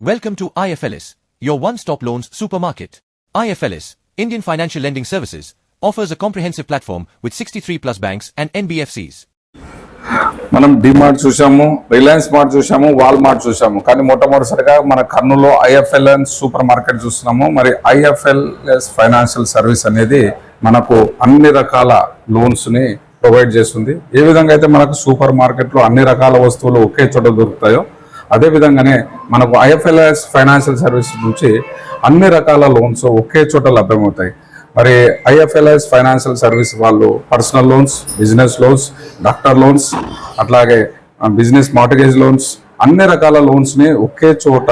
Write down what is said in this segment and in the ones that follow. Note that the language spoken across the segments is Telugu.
Welcome to IFLS, your one-stop loans supermarket. IFLS, Indian Financial Lending Services, offers a comprehensive platform with 63 plus banks and NBFCs. మనం డిమార్ట్ చూసాము, రిలయన్స్ మార్ట్ చూసాము, వాల్మార్ట్ చూసాము. కానీ మొట్టమొదటిసారిగా మన కర్నూలులో ఐఎఫ్ఎల్ఎస్ సూపర్ మార్కెట్ చూస్తున్నాము. మరి ఐఎఫ్ఎల్ఎస్ ఫైనాన్షియల్ సర్వీస్ అనేది మనకు అన్ని రకాల లోన్స్ ని ప్రొవైడ్ చేస్తుంది. ఏ విధంగా అయితే మనకు సూపర్ మార్కెట్లో అన్ని రకాల వస్తువులు ఒకే చోట దొరుకుతాయో అదే విధంగానే మనకు ఐఎఫ్ఎల్ఎస్ ఫైనాన్షియల్ సర్వీస్ నుంచి అన్ని రకాల లోన్స్ ఒకే చోట లభ్యమవుతాయి. మరి ఐఎఫ్ఎల్ఎస్ ఫైనాన్షియల్ సర్వీస్ వాళ్ళు personal loans, business loans, doctor loans, అట్లాగే బిజినెస్ మార్టగేజ్ లోన్స్, అన్ని రకాల లోన్స్ని ఒకే చోట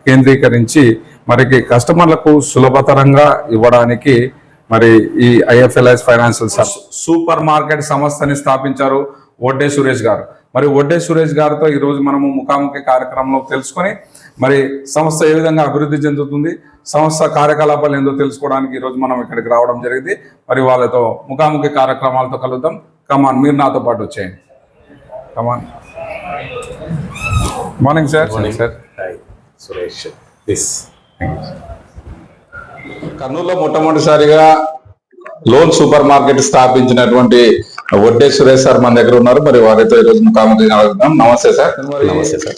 కేంద్రీకరించి మరికి కస్టమర్లకు సులభతరంగా ఇవ్వడానికి మరి ఈ ఐఎఫ్ఎల్ఎస్ ఫైనాన్షియల్ సూపర్ మార్కెట్ సంస్థని స్థాపించారు వడ్డే సురేష్ గారు. మరి వడ్డే సురేష్ గారితో ఈరోజు మనము ముఖాముఖి కార్యక్రమంలో తెలుసుకొని మరి సంస్థ ఏ విధంగా అభివృద్ధి చెందుతుంది, సంస్థ కార్యకలాపాలు ఏందో తెలుసుకోవడానికి ఈరోజు మనం ఇక్కడికి రావడం జరిగింది. మరి వాళ్ళతో ముఖాముఖి కార్యక్రమాలతో కలుద్దాం. కమాన్, మీరు నాతో పాటు వచ్చేయండి. Come on. Morning sir. Morning sir. Hi Suresh. కర్నూలులో మొట్టమొదటిసారిగా లోన్ సూపర్ మార్కెట్ స్థాపించినటువంటి వడ్డే సురేష్ సార్ మన దగ్గర ఉన్నారు. మరి వారితో ఈరోజు ముఖాముఖి కలుద్దాం. నమస్తే సార్. నమస్తే సార్.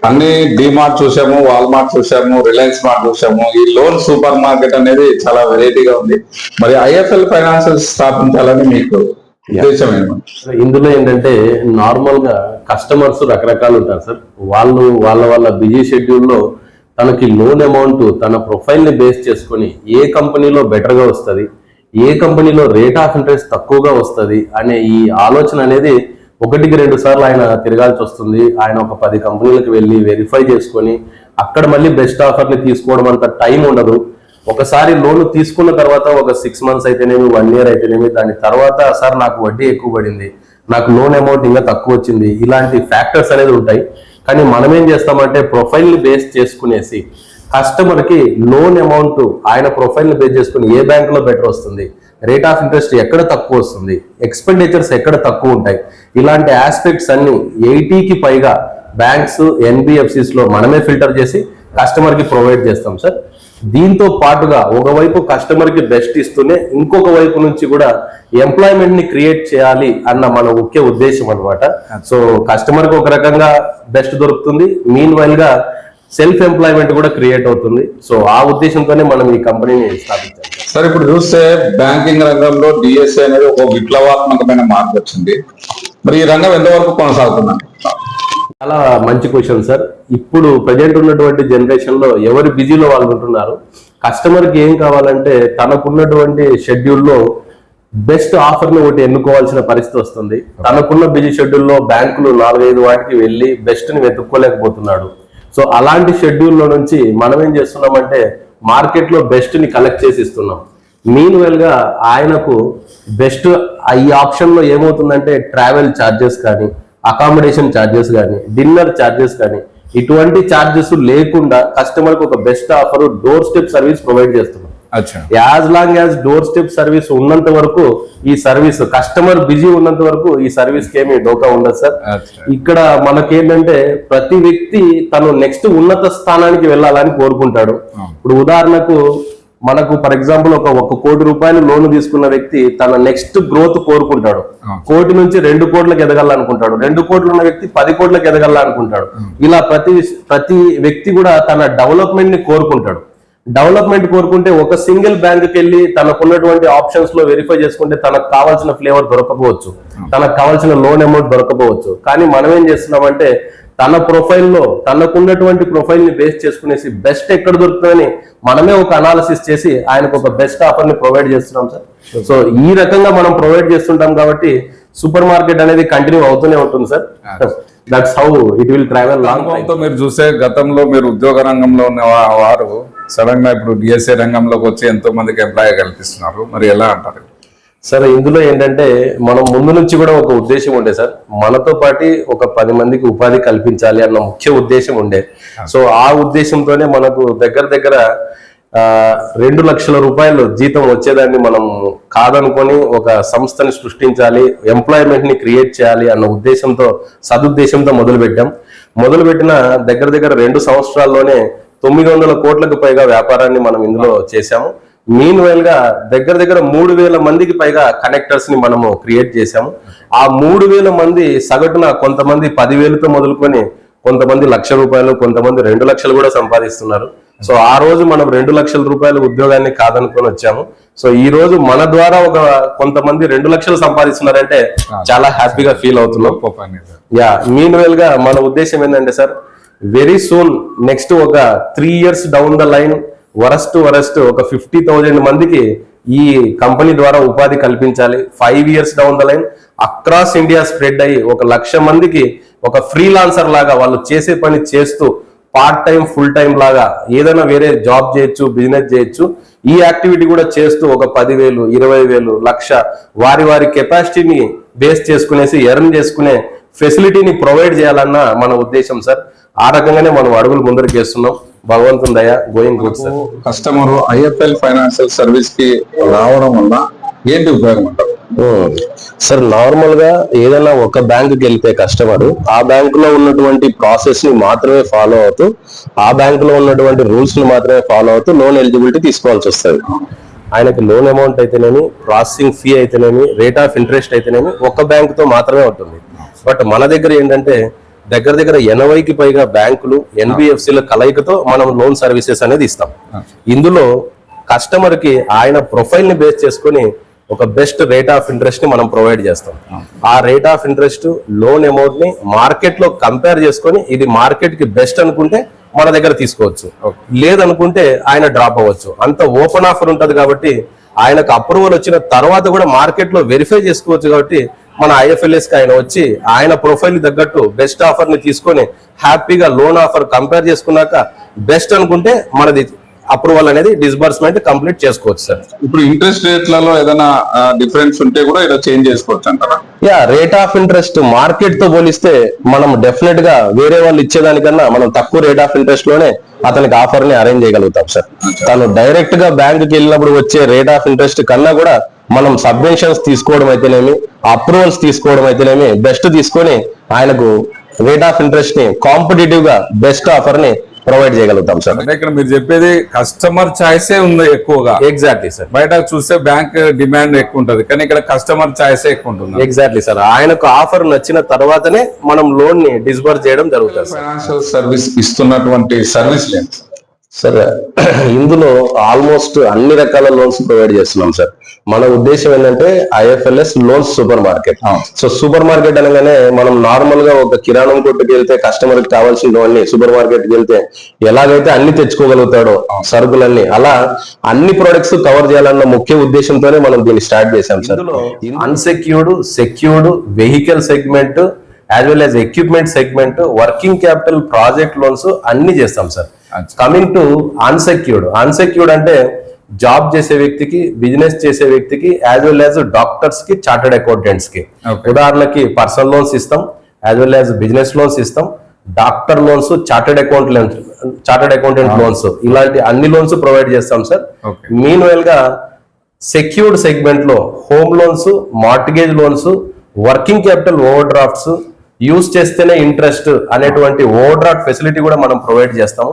అన్ని డిమార్ట్ చూసాము, వాల్మార్ట్ చూసాము, రిలయన్స్ మార్ట్ చూసాము. ఈ లోన్ సూపర్ మార్కెట్ అనేది చాలా వెరైటీగా ఉంది. మరి ఐఎఫ్ఎల్ ఫైనాన్షియల్ స్థాపించాలని మీకు ఉద్దేశం ఏమంటే? ఇందులో ఏంటంటే నార్మల్ గా కస్టమర్స్ రకరకాలు ఉంటారు సార్. వాళ్ళు వాళ్ళ బిజీ షెడ్యూల్లో తనకి లోన్ అమౌంట్ తన ప్రొఫైల్ ని బేస్ చేసుకొని ఏ కంపెనీలో బెటర్ గా వస్తుంది, ఏ కంపెనీలో రేట్ ఆఫ్ ఇంట్రెస్ట్ తక్కువగా వస్తుంది అనే ఈ ఆలోచన అనేది ఒకటికి 2 సార్లు ఆయన తిరగాల్సి వస్తుంది. ఆయన ఒక 10 కంపెనీలకు వెళ్ళి వెరిఫై చేసుకొని అక్కడ మళ్ళీ బెస్ట్ ఆఫర్ని తీసుకోవడం అంత టైం ఉండదు. ఒకసారి లోన్ తీసుకున్న తర్వాత ఒక 6 మంత్స్ అయితేనేమి, 1 year అయితేనేమి, దాని తర్వాత సార్ నాకు వడ్డీ ఎక్కువ పడింది, నాకు లోన్ అమౌంట్ ఇంకా తక్కువ వచ్చింది, ఇలాంటి ఫ్యాక్టర్స్ అనేది ఉంటాయి. కానీ మనం ఏం చేస్తామంటే ప్రొఫైల్ని బేస్ చేసుకునేసి కస్టమర్ కి లోన్ అమౌంట్ ఆయన ప్రొఫైల్ ని బేస్ చేసుకుని ఏ బ్యాంక్ లో బెటర్ వస్తుంది, రేట్ ఆఫ్ ఇంట్రెస్ట్ ఎక్కడ తక్కువ వస్తుంది, ఎక్స్పెండిచర్స్ ఎక్కడ తక్కువ ఉంటాయి, ఇలాంటి ఆస్పెక్ట్స్ అన్ని 80కి పైగా బ్యాంక్స్, ఎన్బిఎఫ్సిస్ లో మనమే ఫిల్టర్ చేసి కస్టమర్ కి ప్రొవైడ్ చేస్తాం సార్. దీంతో పాటుగా ఒకవైపు కస్టమర్ కి బెస్ట్ ఇస్తూనే ఇంకొక వైపు నుంచి కూడా ఎంప్లాయ్మెంట్ ని క్రియేట్ చేయాలి అన్న మన ముఖ్య ఉద్దేశం అనమాట. సో కస్టమర్ కి ఒక రకంగా బెస్ట్ దొరుకుతుంది, మీన్ వైల్ గా సెల్ఫ్ ఎంప్లాయ్మెంట్ కూడా క్రియేట్ అవుతుంది. సో ఆ ఉద్దేశంతోనే మనం ఈ కంపెనీని స్థాపించాం సార్. ఇప్పుడు చూస్తే బ్యాంకింగ్ రంగంలో డిఎస్ఏ అనేది ఒక విప్లవాత్మకమైన మార్పు వచ్చింది. మరి ఈ రంగం ఎంతవరకు కొనసాగుతుంది? చాలా మంచి క్వశ్చన్ సార్. ఇప్పుడు ప్రజెంట్ ఉన్నటువంటి జనరేషన్ లో ఎవరు బిజీలో వాళ్ళు ఉంటున్నారు. కస్టమర్ కి ఏం కావాలంటే తనకున్నటువంటి షెడ్యూల్లో బెస్ట్ ఆఫర్ ని ఒకటి ఎన్నుకోవాల్సిన పరిస్థితి వస్తుంది. తనకున్న బిజీ షెడ్యూల్లో బ్యాంకులు 4-5 వాటికి వెళ్ళి బెస్ట్ ని వెతుక్కోలేకపోతున్నాడు. సో అలాంటి షెడ్యూల్లో నుంచి మనం ఏం చేస్తున్నామంటే మార్కెట్ లో బెస్ట్ ని కలెక్ట్ చేసి ఇస్తున్నాం. మీన్ వెల్ గా ఆయనకు బెస్ట్ ఈ ఆప్షన్ లో ఏమవుతుందంటే ట్రావెల్ ఛార్జెస్ కానీ, అకామిడేషన్ ఛార్జెస్ కానీ, డిన్నర్ ఛార్జెస్ కానీ ఇటువంటి ఛార్జెస్ లేకుండా కస్టమర్ కు ఒక best offer door step service provide చేస్తున్నాం. As long as door step service ఉన్నంత వరకు ఈ సర్వీస్, కస్టమర్ బిజీ ఉన్నంత వరకు ఈ సర్వీస్ కి ఏమి డోకా ఉండదు సార్. ఇక్కడ మనకేంటంటే ప్రతి వ్యక్తి తను నెక్స్ట్ ఉన్నత స్థానానికి వెళ్ళాలని కోరుకుంటాడు. ఇప్పుడు ఉదాహరణకు మనకు ఫర్ ఎగ్జాంపుల్ ఒక 1 కోటి రూపాయలు లోన్ తీసుకున్న వ్యక్తి తన నెక్స్ట్ గ్రోత్ కోరుకుంటాడు. 1 కోటి నుంచి 2 కోట్లకు ఎదగాలనుకుంటాడు. 2 కోట్లు ఉన్న వ్యక్తి 10 కోట్లకు ఎదగాలనుకుంటాడు. ఇలా ప్రతి వ్యక్తి కూడా తన డెవలప్మెంట్ ని కోరుకుంటాడు. డెవలప్మెంట్ కోరుకుంటే ఒక సింగిల్ బ్యాంకుకి వెళ్ళి తనకున్నటువంటి ఆప్షన్స్ లో వెరిఫై చేసుకుంటే తనకు కావాల్సిన ఫ్లేవర్ దొరకపోవచ్చు, తనకు కావాల్సిన లోన్ అమౌంట్ దొరకపోవచ్చు. కానీ మనం ఏం చేస్తున్నామంటే తన ప్రొఫైల్లో తనకున్నటువంటి ప్రొఫైల్ ని బేస్ చేసుకునేసి బెస్ట్ ఎక్కడ దొరుకుతుందని మనమే ఒక అనాలిసిస్ చేసి ఆయనకు ఒక బెస్ట్ ఆఫర్ ని ప్రొవైడ్ చేస్తున్నాం సార్. సో ఈ రకంగా మనం ప్రొవైడ్ చేస్తుంటాం కాబట్టి సూపర్ మార్కెట్ అనేది కంటిన్యూ అవుతూనే ఉంటుంది sir. That's how it will travel long time. మీరు చూసే గతంలో మీరు ఉద్యోగ రంగంలో ఉన్న వారు సడన్ గా ఇప్పుడు డిఎస్ఏ రంగంలోకి వచ్చి ఎంతో మందికి ఎంప్లాయ్ కల్పిస్తున్నారు. మరి ఎలా అంటారు సార్? ఇందులో ఏంటంటే మనం ముందు నుంచి కూడా ఒక ఉద్దేశం ఉండే సార్, మనతో పాటు ఒక 10 మందికి ఉపాధి కల్పించాలి అన్న ముఖ్య ఉద్దేశం ఉండే. సో ఆ ఉద్దేశంతోనే మనకు దగ్గర 2 లక్షల రూపాయలు జీతం వచ్చేదాన్ని మనం కాదనుకొని ఒక సంస్థని సృష్టించాలి, ఎంప్లాయ్మెంట్ ని క్రియేట్ చేయాలి అన్న ఉద్దేశంతో, సదుద్దేశంతో మొదలుపెట్టాం. మొదలుపెట్టిన దగ్గర 2 సంవత్సరాల్లోనే 900 కోట్లకు పైగా వ్యాపారాన్ని మనం ఇందులో చేశాము. మీన్ వైల్ గా దగ్గర 3000 మందికి పైగా కనెక్టర్స్ ని మనము క్రియేట్ చేశాము. ఆ 3000 మంది సగటున కొంతమంది 10,000తో మొదలుకొని కొంతమంది ₹1,00,000, కొంతమంది 2 లక్షలు కూడా సంపాదిస్తున్నారు. సో ఆ రోజు మనం 2 లక్షల రూపాయల ఉద్యోగాన్ని కాదనుకొని వచ్చాము. సో ఈ రోజు మన ద్వారా కొంతమంది 2 లక్షలు సంపాదిస్తున్నారంటే చాలా హ్యాపీగా ఫీల్ అవుతున్నాం. మీన్ వైల్ గా మన ఉద్దేశం ఏంటంటే సార్, వెరీ సూన్ నెక్స్ట్ ఒక 3 years down the line worst ఒక 50,000 మందికి ఈ కంపెనీ ద్వారా ఉపాధి కల్పించాలి. 5 years down the line across India spread అయ్యి 1,00,000 మందికి ఒక ఫ్రీలాన్సర్ లాగా వాళ్ళు చేసే పని చేస్తూ పార్ట్ టైం ఫుల్ టైం లాగా ఏదైనా వేరే జాబ్ చేయొచ్చు, బిజినెస్ చేయొచ్చు. ఈ యాక్టివిటీ కూడా చేస్తూ ఒక 10,000, 20,000, 1,00,000 వారి కెపాసిటీని బేస్ చేసుకునేసి ఎర్న్ చేసుకునే ఫెసిలిటీని ప్రొవైడ్ చేయాలన్న మన ఉద్దేశం సార్. ఆ రకంగానే మనం అడుగులు ముందరికి వేస్తున్నాం. భగవంతుని దయ going good sir. Customer IFL financial service కి రావడం వల్ల ఏంటి ఉపయోగం అంటారు సార్? నార్మల్ గా ఏదైనా ఒక బ్యాంకుకి వెళ్తే కస్టమర్ ఆ బ్యాంక్ లో ఉన్నటువంటి ప్రాసెస్ ని మాత్రమే ఫాలో అవుతూ, ఆ బ్యాంక్ లో ఉన్నటువంటి రూల్స్ ని మాత్రమే ఫాలో అవుతూ లోన్ ఎలిజిబిలిటీ తీసుకోవాల్సి వస్తుంది. ఆయనకి లోన్ అమౌంట్ అయితేనేమి, ప్రాసెసింగ్ ఫీ అయితేనేమి, రేట్ ఆఫ్ ఇంట్రెస్ట్ అయితేనేమి ఒక బ్యాంక్ తో మాత్రమే ఉంటుంది. బట్ మన దగ్గర ఏంటంటే దగ్గర 80కి పైగా బ్యాంకులు, ఎన్బిఎఫ్సిల కలయికతో మనం లోన్ సర్వీసెస్ అనేది ఇస్తాం. ఇందులో కస్టమర్ కి ఆయన ప్రొఫైల్ ని బేస్ చేసుకుని ఒక బెస్ట్ రేట్ ఆఫ్ ఇంట్రెస్ట్ ని మనం ప్రొవైడ్ చేస్తాం. ఆ rate of interest loan amount ని మార్కెట్ లో కంపేర్ చేసుకొని ఇది మార్కెట్ కి బెస్ట్ అనుకుంటే మన దగ్గర తీసుకోవచ్చు, లేదనుకుంటే ఆయన డ్రాప్ అవ్వచ్చు. అంత ఓపెన్ ఆఫర్ ఉంటది కాబట్టి ఆయనకు అప్రూవల్ వచ్చిన తర్వాత కూడా మార్కెట్ లో వెరిఫై చేసుకోవచ్చు. కాబట్టి మన ఐఎఫ్ఎల్ఎస్ కి ఆయన వచ్చి ఆయన ప్రొఫైల్ తగ్గట్టు బెస్ట్ ఆఫర్ ని తీసుకొని హ్యాపీగా లోన్ ఆఫర్ కంపేర్ చేసుకున్నాక బెస్ట్ అనుకుంటే మనది అప్రూవల్ అనేది డిస్బర్స్మెంట్ కంప్లీట్ చేసుకోవచ్చు సార్. ఇప్పుడు ఇంట్రెస్ట్ రేట్లలో ఏదైనా డిఫరెన్స్ ఉంటే కూడా ఇలా చేంజ్ చేసుకోవచ్చు అంటారా? రేట్ ఆఫ్ ఇంట్రెస్ట్ మార్కెట్ తో పోలిస్తే మనం డెఫినెట్ గా వేరే వాళ్ళు ఇచ్చేదానికన్నా మనం తక్కువ రేట్ ఆఫ్ ఇంట్రెస్ట్ లోనే అతనికి ఆఫర్ ని అరేంజ్ చేయగలుగుతాం సార్. తను డైరెక్ట్ గా బ్యాంక్ కి వెళ్ళినప్పుడు వచ్చే రేట్ ఆఫ్ ఇంట్రెస్ట్ కన్నా కూడా మనం సబ్వెన్షన్స్ తీసుకోవడం అయితేనేమి, అప్రూవల్స్ తీసుకోవడం అయితేనేమి బెస్ట్ తీసుకొని ఆయనకు రేట్ ఆఫ్ ఇంట్రెస్ట్ ని కాంపిటేటివ్ గా బెస్ట్ ఆఫర్ ని ప్రొవైడ్ చేయగలుగుతాం సార్. అంటే ఇక్కడ మీరు చెప్పేది కస్టమర్ చాయిసే ఉంది ఎక్కువగా. Exactly sir. బయట చూస్తే బ్యాంక్ డిమాండ్ ఎక్కువ ఉంటది, కానీ ఇక్కడ కస్టమర్ చాయిసే ఎక్కువ ఉంటుంది. Exactly sir. ఆయనకు ఆఫర్ నచ్చిన తర్వాతనే మనం లోన్ ని డిస్బర్స్ చేయడం జరుగుతుంది. ఫైనాన్షియల్ సర్వీస్ ఇస్తున్నటువంటి సర్వీస్ లేదు సార్. ఇందులో ఆల్మోస్ట్ అన్ని రకాల లోన్స్ ప్రొవైడ్ చేస్తున్నాం సార్. మన ఉద్దేశం ఏంటంటే IFLS loans supermarket. So supermarket అనగానే మనం నార్మల్ గా ఒక కిరాణం కొట్టుకి వెళ్తే కస్టమర్ కి కావాల్సినవన్నీ సూపర్ మార్కెట్ కి వెళ్తే ఎలాగైతే అన్ని తెచ్చుకోగలుగుతాడో సరుకులన్నీ, అలా అన్ని ప్రొడక్ట్స్ కవర్ చేయాలన్న ముఖ్య ఉద్దేశంతోనే మనం దీన్ని స్టార్ట్ చేశాం sir. Unsecured, secured vehicle segment as well as equipment segment, working capital, project loans అన్ని చేస్తాం సార్. కమింగ్ టు అన్సెక్యూర్డ్ అంటే జాబ్ చేసే వ్యక్తికి, బిజినెస్ చేసే వ్యక్తికి, యాజ్ వెల్ యాజ్ డాక్టర్స్ కి, చార్టర్డ్ అకౌంటెంట్స్ కి. ఉదాహరణకి పర్సనల్ లోన్స్ ఇస్తాం, as well as business loans ఇస్తాం, doctor loans, chartered accountant loans, ఇలాంటి అన్ని లోన్స్ ప్రొవైడ్ చేస్తాం సార్. మీన్ వైల్ గా సెక్యూర్డ్ సెగ్మెంట్ లో home loans, mortgage loans, working capital over drafts, use చేస్తేనే ఇంట్రెస్ట్ అనేటువంటి ఓవర్ డ్రాఫ్ట్ ఫెసిలిటీ కూడా మనం ప్రొవైడ్ చేస్తాము.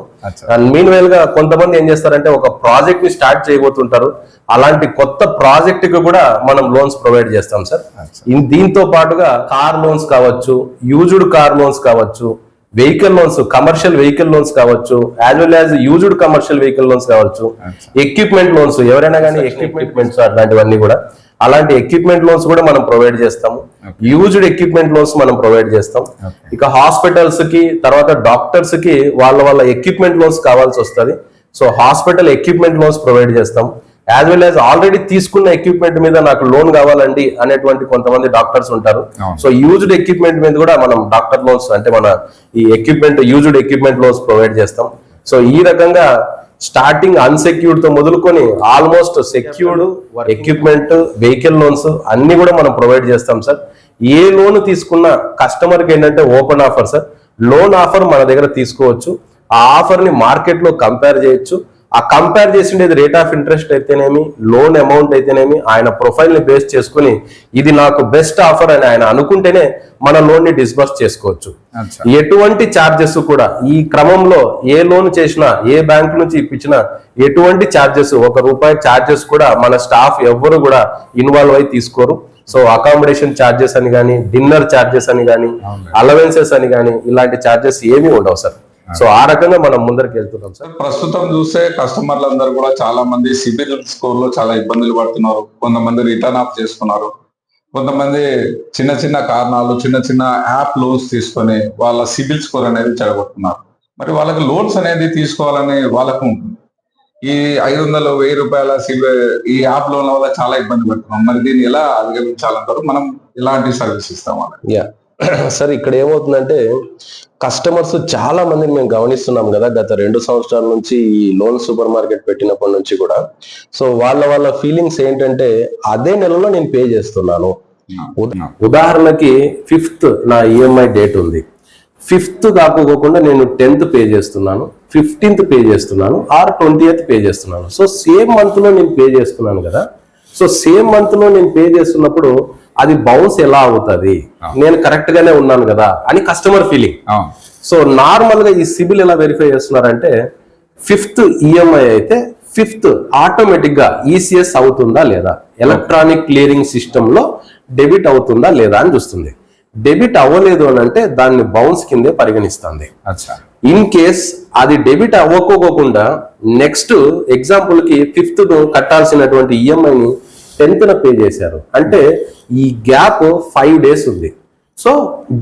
అండ్ మీన్ వైల్ గా కొంతమంది ఏం చేస్తారంటే ఒక ప్రాజెక్ట్ ని స్టార్ట్ చేయబోతుంటారు, అలాంటి కొత్త ప్రాజెక్ట్ కి కూడా మనం లోన్స్ ప్రొవైడ్ చేస్తాం సార్. దీంతో పాటుగా కార్ లోన్స్ కావచ్చు, యూజ్డ్ కార్ లోన్స్ కావచ్చు, vehicle loans, commercial vehicle loans కావచ్చు, as well as used commercial vehicle loans కావచ్చు, ఎక్విప్మెంట్ లోన్స్, ఎవరైనా కానీ ఎక్విప్మెంట్స్ అట్లాంటివన్నీ కూడా, అలాంటి ఎక్విప్మెంట్ లోన్స్ కూడా మనం ప్రొవైడ్ చేస్తాము. యూజ్డ్ ఎక్విప్మెంట్ లోన్స్ మనం ప్రొవైడ్ చేస్తాం. ఇక హాస్పిటల్స్ కి, తర్వాత డాక్టర్స్ కి వాళ్ళ ఎక్విప్మెంట్ లోన్స్ కావాల్సి వస్తుంది. So hospital equipment loans provide చేస్తాం. యాజ్ వెల్ యాజ్ ఆల్రెడీ తీసుకున్న ఎక్విప్మెంట్ మీద నాకు లోన్ కావాలండి అనేటువంటి కొంతమంది డాక్టర్స్ ఉంటారు. సో యూజ్డ్ ఎక్విప్మెంట్ మీద కూడా మనం డాక్టర్ లోన్స్ అంటే మన ఈ యూజ్డ్ ఎక్విప్మెంట్ లోన్స్ ప్రొవైడ్ చేస్తాం. సో ఈ రకంగా స్టార్టింగ్ అన్సెక్యూర్డ్ తో మొదలుకొని almost secured equipment, vehicle loans అన్ని కూడా మనం ప్రొవైడ్ చేస్తాం సార్. ఏ లోన్ తీసుకున్నా కస్టమర్ కి ఏంటంటే open offer sir. Loan offer మన దగ్గర తీసుకోవచ్చు, ఆ ఆఫర్ ని మార్కెట్ లో కంపేర్ చేయొచ్చు, ఆ కంపేర్ చేసిండేది రేట్ ఆఫ్ ఇంట్రెస్ట్ అయితేనేమి, లోన్ అమౌంట్ అయితేనేమి, ఆయన ప్రొఫైల్ ని బేస్ చేసుకుని ఇది నాకు బెస్ట్ ఆఫర్ అని ఆయన అనుకుంటేనే మన లోన్ ని డిస్బర్స్ చేసుకోవచ్చు. ఎటువంటి ఛార్జెస్ కూడా ఈ క్రమంలో ఏ లోన్ చేసినా, ఏ బ్యాంక్ నుంచి ఇప్పించినా ఎటువంటి ఛార్జెస్, ₹1 ఛార్జెస్ కూడా మన స్టాఫ్ ఎవ్వరు కూడా ఇన్వాల్వ్ అయి తీసుకోరు. సో అకామిడేషన్ ఛార్జెస్ అని కానీ, డిన్నర్ ఛార్జెస్ అని కానీ, అలవెన్సెస్ అని కానీ ఇలాంటి ఛార్జెస్ ఏమీ ఉండవు సార్. సో ఆ రకంగా మనం ముందరికి వెళ్తున్నాం సార్. ప్రస్తుతం చూస్తే కస్టమర్లందరూ కూడా చాలా మంది సిబిల్ స్కోర్ లో చాలా ఇబ్బందులు పడుతున్నారు. కొంతమంది రిటర్న్ ఆఫ్ చేసుకున్నారు, కొంతమంది చిన్న చిన్న కారణాలు, చిన్న చిన్న యాప్ లోన్స్ తీసుకొని వాళ్ళ సిబిల్ స్కోర్ అనేది చెడగొట్టున్నారు. మరి వాళ్ళకి లోన్స్ అనేది తీసుకోవాలని వాళ్ళకు ఉంటుంది. ఈ 500, ₹1000 ఈ యాప్ లోన్ల వల్ల చాలా ఇబ్బంది పడుతున్నాం. మరి దీన్ని ఎలా అధిగమించాలంటారు? మనం ఎలాంటి సర్వీస్ ఇస్తాం వాళ్ళకి? సార్, ఇక్కడ ఏమవుతుందంటే కస్టమర్స్ చాలా మందిని మేము గమనిస్తున్నాం కదా గత 2 సంవత్సరాల నుంచి ఈ లోన్ సూపర్ మార్కెట్ పెట్టినప్పటి నుంచి కూడా. సో వాళ్ళ ఫీలింగ్స్ ఏంటంటే అదే నెలలో నేను పే చేస్తున్నాను. ఉదాహరణకి 5th నా ఈఎంఐ డేట్ ఉంది, 5th కాకపోకుండా నేను 10th పే చేస్తున్నాను, 15th పే చేస్తున్నాను, ఆర్ 20th పే చేస్తున్నాను. సో సేమ్ మంత్ లో నేను పే చేస్తున్నాను కదా. సో సేమ్ మంత్ లో నేను పే చేస్తున్నప్పుడు అది బౌన్స్ ఎలా అవుతుంది, నేను కరెక్ట్ గానే ఉన్నాను కదా అని కస్టమర్ ఫీలింగ్. సో నార్మల్ గా ఈ సిబిల్ ఎలా వెరిఫై చేస్తున్నారంటే 5th ఈఎంఐ అయితే 5th ఆటోమేటిక్ గా ఈసీఎస్ అవుతుందా లేదా, ఎలక్ట్రానిక్ క్లియరింగ్ సిస్టమ్ లో డెబిట్ అవుతుందా లేదా అని చూస్తుంది. డెబిట్ అవ్వలేదు అని అంటే దాన్ని బౌన్స్ కిందే పరిగణిస్తుంది. ఇన్ కేస్ అది డెబిట్ అవ్వకోకుండా నెక్స్ట్ ఎగ్జాంపుల్ కి 5th కట్టాల్సినటువంటి ఈఎంఐని 10th పే చేశారు అంటే ఈ గ్యాప్ 5 days ఉంది. So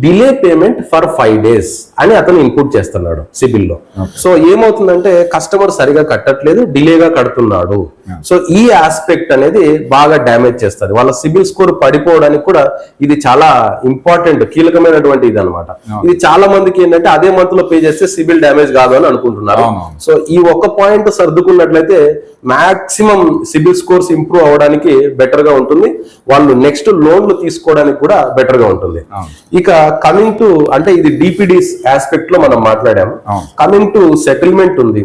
delay payment for 5 days అని అతను ఇన్పుట్ చేస్తున్నాడు సిబిల్ లో. సో ఏమవుతుందంటే కస్టమర్ సరిగా కట్టట్లేదు, డిలేగా కడుతున్నాడు. సో ఈ ఆస్పెక్ట్ అనేది బాగా డ్యామేజ్ చేస్తుంది. వాళ్ళ సిబిల్ స్కోర్ పడిపోవడానికి కూడా ఇది చాలా ఇంపార్టెంట్, కీలకమైనటువంటి ఇది అనమాట. ఇది చాలా మందికి ఏంటంటే అదే మంత్ లో పే చేస్తే సిబిల్ డ్యామేజ్ కాదు అని అనుకుంటున్నారు. సో ఈ ఒక్క పాయింట్ సర్దుకున్నట్లయితే మాక్సిమం సిబిల్ స్కోర్స్ ఇంప్రూవ్ అవ్వడానికి బెటర్ గా ఉంటుంది. వాళ్ళు నెక్స్ట్ లోన్లు తీసుకోవడానికి కూడా బెటర్ గా ఉంటుంది. ఇక కమింగ్ టు అంటే ఇది డిపిడిస్ ఆస్పెక్ట్ లో మనం మాట్లాడాము. కమింగ్ టు సెటిల్మెంట్ ఉంది,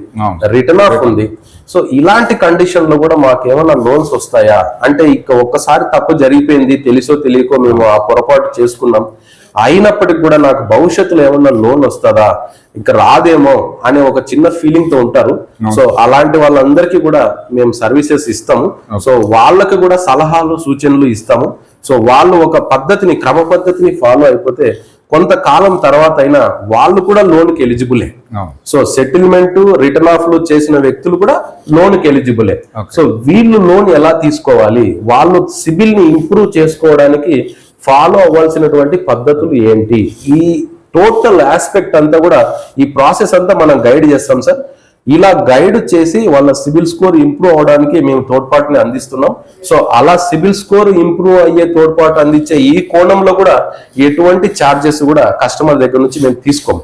రిటర్న్ ఆఫ్ ఉంది. సో ఇలాంటి కండిషన్ లో కూడా మాకేమన్నా లోన్స్ వస్తాయా అంటే ఇక ఒక్కసారి తప్పు జరిగిపోయింది, తెలుసో తెలియకో మేము ఆ పొరపాటు చేసుకున్నాం, అయినప్పటికి కూడా నాకు భవిష్యత్తులో ఏమన్నా లోన్ వస్తుందా, ఇంకా రాదేమో అనే ఒక చిన్న ఫీలింగ్ తో ఉంటారు. సో అలాంటి వాళ్ళందరికీ కూడా మేము సర్వీసెస్ ఇస్తాము. సో వాళ్ళకి కూడా సలహాలు, సూచనలు ఇస్తాము. సో వాళ్ళు ఒక పద్ధతిని, క్రమ పద్ధతిని ఫాలో అయిపోతే కొంతకాలం తర్వాత అయినా వాళ్ళు కూడా లోన్ కి ఎలిజిబులే. సో సెటిల్మెంట్, రిటర్న్ ఆఫ్ లో చేసిన వ్యక్తులు కూడా లోన్ కి ఎలిజిబులే. సో వీళ్ళు లోన్ ఎలా తీసుకోవాలి, వాళ్ళు సిబిల్ ని ఇంప్రూవ్ చేసుకోవడానికి ఫాలో అవ్వాల్సినటువంటి పద్ధతులు ఏంటి, ఈ టోటల్ ఆస్పెక్ట్ అంతా కూడా ఈ ప్రాసెస్ అంతా మనం గైడ్ చేస్తాం సార్. ఇలా గైడ్ చేసి వాళ్ళ సిబిల్ స్కోర్ ఇంప్రూవ్ అవడానికి మేము తోడ్పాటుని అందిస్తున్నాం. సో అలా సిబిల్ స్కోర్ ఇంప్రూవ్ అయ్యే తోడ్పాటు అందించే ఈ కోణంలో కూడా ఎటువంటి ఛార్జెస్ కూడా కస్టమర్ దగ్గర నుంచి మేము తీసుకోము.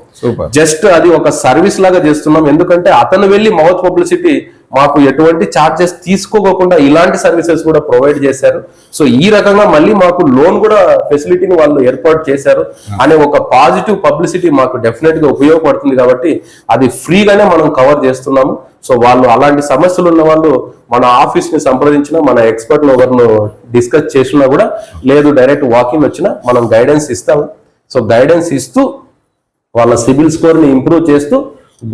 జస్ట్ అది ఒక సర్వీస్ లాగా చేస్తున్నాం. ఎందుకంటే అతను వెళ్ళి మౌత్ పబ్లిసిటీ మాకు ఎటువంటి ఛార్జెస్ తీసుకోకుండా ఇలాంటి సర్వీసెస్ కూడా ప్రొవైడ్ చేశారు. సో ఈ రకంగా మళ్ళీ మాకు లోన్ కూడా ఫెసిలిటీని వాళ్ళు ఏర్పాటు చేశారు అనే ఒక పాజిటివ్ పబ్లిసిటీ మాకు డెఫినెట్ గా ఉపయోగపడుతుంది. కాబట్టి అది ఫ్రీగానే మనం కవర్ చేస్తున్నాము. సో వాళ్ళు అలాంటి సమస్యలు ఉన్న వాళ్ళు మన ఆఫీస్ ని సంప్రదించినా, మన ఎక్స్పర్ట్ ఎవరిను డిస్కస్ చేసినా కూడా, లేదు డైరెక్ట్ వాకింగ్ వచ్చినా మనం గైడెన్స్ ఇస్తాము. సో గైడెన్స్ ఇస్తూ వాళ్ళ సిబిల్ స్కోర్ ని ఇంప్రూవ్ చేస్తూ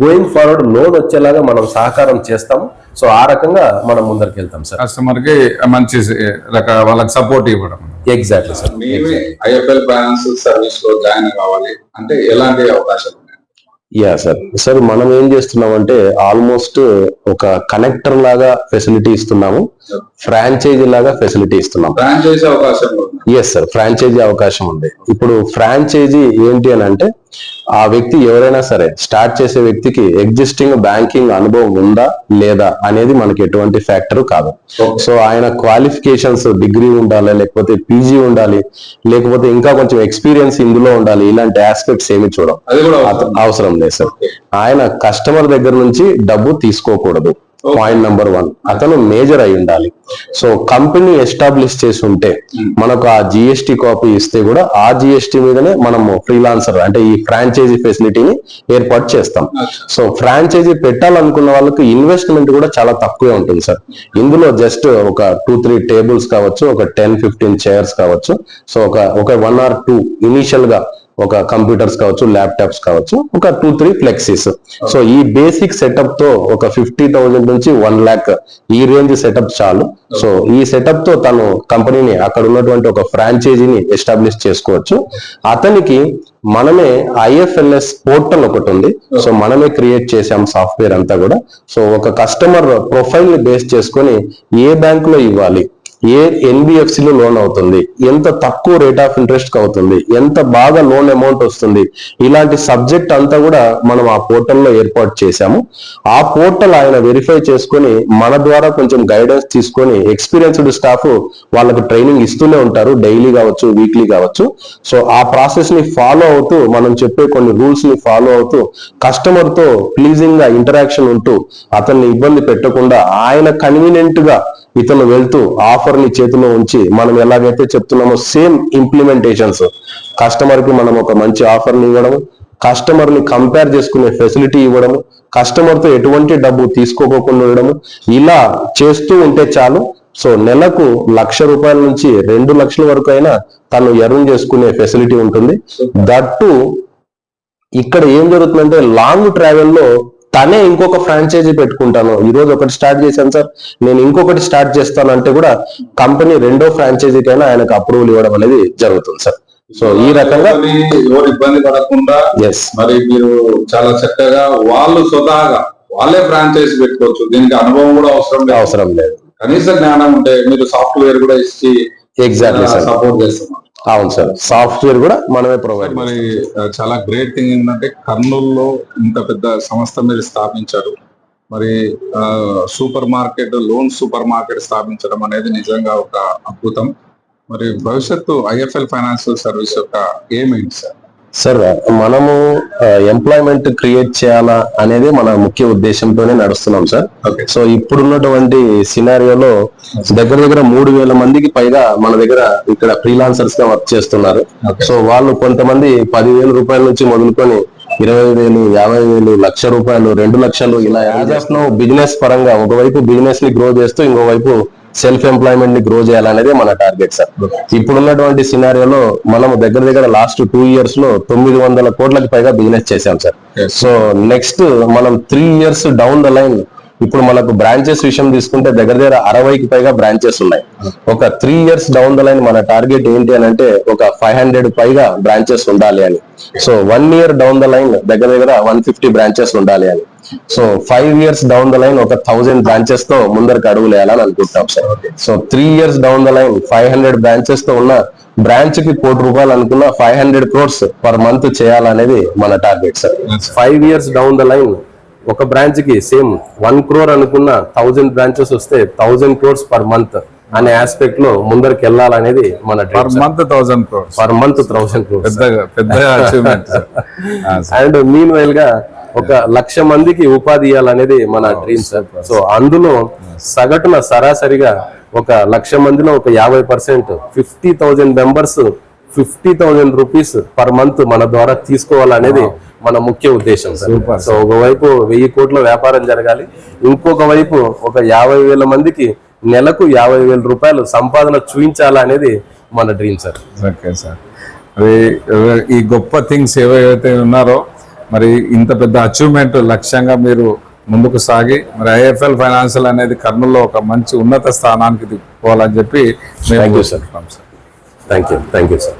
గోయింగ్ ఫార్వర్డ్ లోన్ వచ్చేలాగా మనం సహకారం చేస్తాము. సో ఆ రకంగా మనం ముందరికి వెళ్తాం సార్. కస్టమర్ కి మంచి వాళ్ళకి సపోర్ట్ ఇవ్వడం. Exactly sir. IFL finance service లో జాయిన్ కావాలి అంటే ఎలాంటి అవకాశాలు? Yeah sir. సార్ మనం ఏం చేస్తున్నామంటే ఆల్మోస్ట్ ఒక కనెక్టర్ లాగా ఫెసిలిటీ ఇస్తున్నాము, ఫ్రాంచైజీ లాగా ఫెసిలిటీ ఇస్తున్నాం. ఫ్రాంచైజీ అవకాశం? ఎస్ సార్, ఫ్రాంచైజీ అవకాశం ఉంది. ఇప్పుడు ఫ్రాంచైజీ ఏంటి అని అంటే ఆ వ్యక్తి ఎవరైనా సరే స్టార్ట్ చేసే వ్యక్తికి ఎగ్జిస్టింగ్ బ్యాంకింగ్ అనుభవం ఉందా లేదా అనేది మనకి ఎటువంటి ఫ్యాక్టర్ కాదు. సో ఆయన క్వాలిఫికేషన్స్ డిగ్రీ ఉండాలి, లేకపోతే పీజీ ఉండాలి, లేకపోతే ఇంకా కొంచెం ఎక్స్పీరియన్స్ ఇందులో ఉండాలి, ఇలాంటి ఆస్పెక్ట్స్ ఏమి చూడం అవసరం లేదు సార్. ఆయన కస్టమర్ దగ్గర నుంచి డబ్బు తీసుకోకూడదు. పాయింట్ నెంబర్ 1, అతను మేజర్ అయి ఉండాలి. సో కంపెనీ ఎస్టాబ్లిష్ చేసి ఉంటే మనకు ఆ జిఎస్టి కాపీ ఇస్తే కూడా ఆ జిఎస్టి మీదనే మనము ఫ్రీలాన్సర్ అంటే ఈ ఫ్రాంచైజీ ఫెసిలిటీని ఏర్పాటు చేస్తాం. సో ఫ్రాంచైజీ పెట్టాలనుకున్న వాళ్ళకి ఇన్వెస్ట్మెంట్ కూడా చాలా తక్కువే ఉంటుంది సార్. ఇందులో జస్ట్ ఒక 2-3 టేబుల్స్ కావచ్చు, ఒక 10-15 చైర్స్ కావచ్చు, సో ఒక 1 or 2 ఇనిషియల్ గా ఒక కంప్యూటర్స్ కావచ్చు, ల్యాప్టాప్స్ కావచ్చు, ఒక 2-3 ఫ్లెక్సీస్. సో ఈ బేసిక్ సెటప్ తో ఒక 50,000 నుంచి 1 lakh ఈ రేంజ్ సెటప్ చాలు. సో ఈ సెటప్ తో తను కంపెనీని అక్కడ ఉన్నటువంటి ఒక ఫ్రాంచైజీని ఎస్టాబ్లిష్ చేసుకోవచ్చు. అతనికి మనమే IFLS పోర్టల్ ఒకటి ఉంది. సో మనమే క్రియేట్ చేసాం సాఫ్ట్వేర్ అంతా కూడా. సో ఒక కస్టమర్ ప్రొఫైల్ ని బేస్ చేసుకొని ఏ బ్యాంక్ లో ఇవ్వాలి, ఏ NBFC లో లోన్ అవుతుంది, ఎంత తక్కువ రేట్ ఆఫ్ ఇంట్రెస్ట్ అవుతుంది, ఎంత బాగా లోన్ అమౌంట్ వస్తుంది, ఇలాంటి సబ్జెక్ట్ అంతా కూడా మనం ఆ పోర్టల్లో ఏర్పాటు చేశాము. ఆ పోర్టల్ ఆయన వెరిఫై చేసుకొని మన ద్వారా కొంచెం గైడెన్స్ తీసుకొని ఎక్స్పీరియన్స్డ్ స్టాఫ్ వాళ్ళకి ట్రైనింగ్ ఇస్తూనే ఉంటారు, డైలీ కావచ్చు, వీక్లీ కావచ్చు. సో ఆ ప్రాసెస్ ని ఫాలో అవుతూ మనం చెప్పే కొన్ని రూల్స్ ని ఫాలో అవుతూ కస్టమర్ తో ప్లీజింగ్ గా ఇంటరాక్షన్ ఉంటూ అతన్ని ఇబ్బంది పెట్టకుండా ఆయన కన్వీనియంట్ గా ఇతను వెళ్తూ ఆఫర్ ని చేతిలో ఉంచి మనం ఎలాగైతే చెప్తున్నామో సేమ్ ఇంప్లిమెంటేషన్స్, కస్టమర్ కి మనం ఒక మంచి ఆఫర్ ని ఇవ్వడం, కస్టమర్ ని కంపేర్ చేసుకునే ఫెసిలిటీ ఇవ్వడము, కస్టమర్ తో ఎటువంటి డబ్బు తీసుకోకుండా ఉండడము, ఇలా చేస్తూ ఉంటే చాలు. సో నెలకు ₹1,00,000 నుంచి 2 లక్షల వరకు అయినా తను ఎర్న్ చేసుకునే ఫెసిలిటీ ఉంటుంది. దట్టు ఇక్కడ ఏం జరుగుతుందంటే లాంగ్ ట్రావెల్ లో తనే ఇంకొక ఫ్రాంచైజీ పెట్టుకుంటాను, ఈ రోజు ఒకటి స్టార్ట్ చేశాను సార్, నేను ఇంకొకటి స్టార్ట్ చేస్తాను అంటే కూడా కంపెనీ రెండో ఫ్రాంచైజీకైనా ఆయనకు అప్రూవల్ ఇవ్వడం అనేది జరుగుతుంది సార్. సో ఈ రకంగా ఎవరు ఇబ్బంది పడకుండా మరి మీరు చాలా చక్కగా వాళ్ళు స్వతహాగా వాళ్ళే ఫ్రాంచైజీ పెట్టుకోవచ్చు. దీనికి అనుభవం కూడా అవసరం లేదు, కనీస జ్ఞానం ఉంటే మీరు సాఫ్ట్వేర్ కూడా ఇచ్చి ఎగ్జాక్ట్లీ సార్ సపోర్ట్ చేస్తాం. అవును సార్, సాఫ్ట్వేర్ కూడా మనమే ప్రొవైడ్. మరి చాలా గ్రేట్ థింగ్ ఏంటంటే కర్నూలులో ఇంత పెద్ద సంస్థ మీరు స్థాపించారు. మరి super market, loan super market స్థాపించడం అనేది నిజంగా ఒక అద్భుతం. మరి భవిష్యత్తు IFL ఫైనాన్షియల్ సర్వీస్ యొక్క ఎయిమ్ ఏంటి సార్? సార్ మనము ఎంప్లాయ్మెంట్ క్రియేట్ చేయాలా అనేది మన ముఖ్య ఉద్దేశంతోనే నడుస్తున్నాం సార్. సో ఇప్పుడున్నటువంటి సినారియోలో దగ్గర 3,000 మందికి పైగా మన దగ్గర ఇక్కడ ఫ్రీలాన్సర్స్ గా వర్క్ చేస్తున్నారు. సో వాళ్ళు కొంతమంది ₹10,000 నుంచి మొదలుకొని 20,000, 50,000, ₹1,00,000, 2 లక్షలు ఇలా యాజ్ ఆఫ్ నౌ బిజినెస్ పరంగా ఒకవైపు బిజినెస్ ని గ్రో చేస్తూ ఇంకోవైపు సెల్ఫ్ ఎంప్లాయ్మెంట్ ని గ్రో చేయాలనేది మన టార్గెట్ సార్. ఇప్పుడున్నటువంటి సినారియోలో మనం దగ్గర లాస్ట్ 2 years లో 900 కోట్లకి పైగా బిజినెస్ చేశాం సార్. సో నెక్స్ట్ మనం 3 years డౌన్ ద లైన్ ఇప్పుడు మనకు బ్రాంచెస్ విషయం తీసుకుంటే దగ్గర 60కి పైగా బ్రాంచెస్ ఉన్నాయి. ఒక 3 years డౌన్ ద లైన్ మన టార్గెట్ ఏంటి అని అంటే ఒక 500 పైగా బ్రాంచెస్ ఉండాలి అని. So 1 year down the line దగ్గర 150 బ్రాంచెస్ ఉండాలి అని. So 5 years down the line ఒక 1000 బ్రాంచెస్ తో ముందరికి అడుగులు వేయాలని అనుకుంటాం sir. So 3 years down the line 500 branches తో ఉన్న బ్రాంచ్ కి ₹1,00,00,000 అనుకున్న 500 crores పర్ మంత్ చేయాలనేది మన target sir. 5 years down the line ఒక బ్రాంచ్ కి సేమ్ 1 crore అనుకున్న 1000 బ్రాంచెస్ వస్తే 1000 crores పర్ మంత్ అనే ఆస్పెక్ట్ లో ముందరికి వెళ్ళాలనేది మన per month 1000 crores. Per month 1000 crores పెద్ద అచీవ్మెంట్. అండ్ మీన్ వైల్ గా ఒక 1,00,000 మందికి ఉపాధి ఇవ్వాలనేది మన డ్రీమ్ సార్. సో అందులో సగటున సరాసరిగా ఒక 1,00,000 మందిలో ఒక 50% 50,000 మెంబర్స్ ₹50,000 పర్ మంత్ మన ద్వారా తీసుకోవాలనేది మన ముఖ్య ఉద్దేశం సార్. సో ఒకవైపు 1000 కోట్ల వ్యాపారం జరగాలి, ఇంకొక వైపు ఒక 50,000 మందికి నెలకు ₹50,000 సంపాదన చూపించాలనేది మన డ్రీమ్ సార్. ఓకే సార్, ఈ గొప్ప థింగ్స్ ఏవైతే ఉన్నారో మరి ఇంత పెద్ద అచీవ్మెంట్ లక్ష్యంగా మీరు ముందుకు సాగి మరి IFL ఫైనాన్షియల్ అనేది కర్నూలులో ఒక మంచి ఉన్నత స్థానానికి పోవాలని చెప్పి థ్యాంక్ యూ సార్.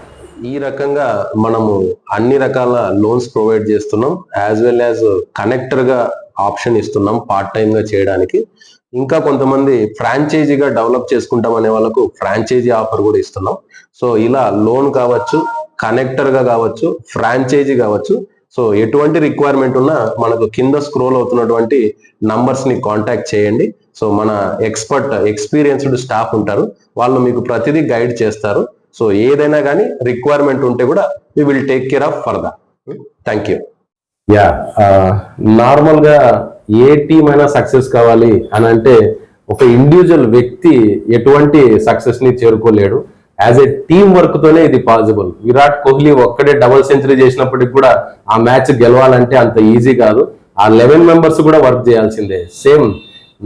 ఈ రకంగా మనము అన్ని రకాల లోన్స్ ప్రొవైడ్ చేస్తున్నాం, యాజ్ వెల్ యాజ్ కనెక్టర్ గా ఆప్షన్ ఇస్తున్నాం పార్ట్ టైం గా చేయడానికి. ఇంకా కొంతమంది ఫ్రాంచైజీగా డెవలప్ చేసుకుంటాం అనే వాళ్ళకు ఫ్రాంచైజీ ఆఫర్ కూడా ఇస్తున్నాం. సో ఇలా లోన్ కావచ్చు, కనెక్టర్ గా కావచ్చు, ఫ్రాంచైజీ కావచ్చు. సో ఎటువంటి రిక్వైర్మెంట్ ఉన్నా మనకు కింద స్క్రోల్ అవుతున్నటువంటి నంబర్స్ ని కాంటాక్ట్ చేయండి. సో మన ఎక్స్పీరియన్స్డ్ స్టాఫ్ ఉంటారు, వాళ్ళు మీకు ప్రతిదీ గైడ్ చేస్తారు. సో ఏదైనా కానీ రిక్వైర్మెంట్ ఉంటే కూడా we will take care of further. Thank you. Normal గా ఏ టీం అయినా సక్సెస్ కావాలి అని అంటే ఒక ఇండివిజువల్ వ్యక్తి ఎటువంటి సక్సెస్ ని చేరుకోలేడు. యాజ్ ఏ టీమ్ వర్క్ తోనే ఇది పాసిబుల్. విరాట్ కోహ్లీ ఒక్కడే డబుల్ సెంచరీ చేసినప్పటికి కూడా ఆ మ్యాచ్ గెలవాలంటే అంత ఈజీ కాదు. ఆ 11 మెంబర్స్ కూడా వర్క్ చేయాల్సిందే. సేమ్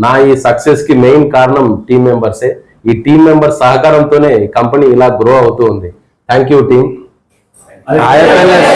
నా ఈ సక్సెస్ కి మెయిన్ కారణం టీమ్ మెంబర్సే. ఈ టీమ్ మెంబర్స్ సహకారంతోనే కంపెనీ ఇలా గ్రో అవుతూ ఉంది. Thank you team. IFLS